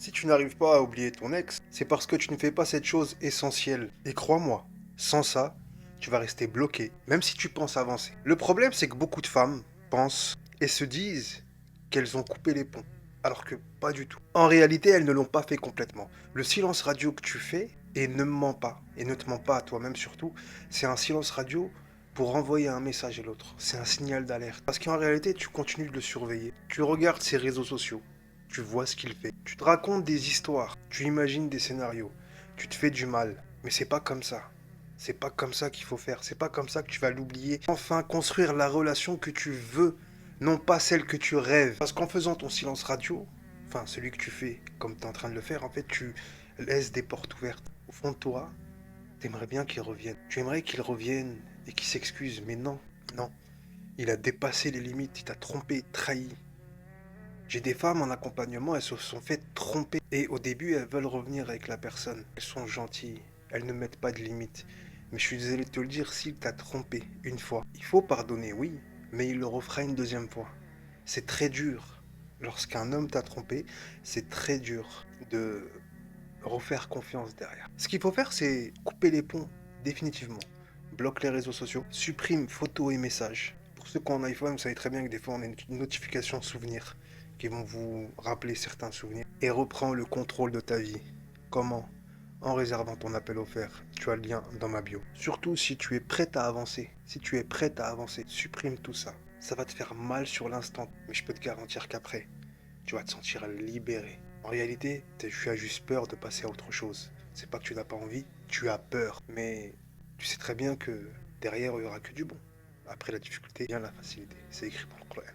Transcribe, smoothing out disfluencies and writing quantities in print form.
Si tu n'arrives pas à oublier ton ex, c'est parce que tu ne fais pas cette chose essentielle. Et crois-moi, sans ça, tu vas rester bloqué, même si tu penses avancer. Le problème, c'est que beaucoup de femmes pensent et se disent qu'elles ont coupé les ponts, alors que pas du tout. En réalité, elles ne l'ont pas fait complètement. Le silence radio que tu fais, et ne me mens pas, et ne te mens pas à toi-même surtout, c'est un silence radio pour envoyer un message à l'autre. C'est un signal d'alerte. Parce qu'en réalité, tu continues de le surveiller. Tu regardes ses réseaux sociaux. Tu vois ce qu'il fait. Tu te racontes des histoires. Tu imagines des scénarios. Tu te fais du mal. Mais c'est pas comme ça. C'est pas comme ça qu'il faut faire. C'est pas comme ça que tu vas l'oublier. Enfin, construire la relation que tu veux, non pas celle que tu rêves. Parce qu'en faisant ton silence radio, enfin celui que tu fais comme tu es en train de le faire, en fait, tu laisses des portes ouvertes. Au fond de toi, t'aimerais bien qu'il revienne. Tu aimerais qu'il revienne et qu'il s'excuse, mais non, non. Il a dépassé les limites, il t'a trompé, trahi. J'ai des femmes en accompagnement, elles se sont fait tromper. Et au début, elles veulent revenir avec la personne. Elles sont gentilles, elles ne mettent pas de limites. Mais je suis désolé de te le dire, s'il t'a trompé une fois, il faut pardonner, oui, mais il le refera une deuxième fois. C'est très dur. Lorsqu'un homme t'a trompé, c'est très dur de refaire confiance derrière. Ce qu'il faut faire, c'est couper les ponts définitivement. Bloque les réseaux sociaux, supprime photos et messages. Pour ceux qui ont un iPhone, vous savez très bien que des fois on a une notification souvenir qui vont vous rappeler certains souvenirs. Et reprends le contrôle de ta vie. Comment? En réservant ton appel offert. Tu as le lien dans ma bio. Surtout si tu es prête à avancer. Si tu es prête à avancer, supprime tout ça. Ça va te faire mal sur l'instant, mais je peux te garantir qu'après, tu vas te sentir libéré. En réalité, tu as juste peur de passer à autre chose. C'est pas que tu n'as pas envie, tu as peur. Mais tu sais très bien que derrière, il y aura que du bon. Après la difficulté vient la facilité. C'est écrit dans le Coran.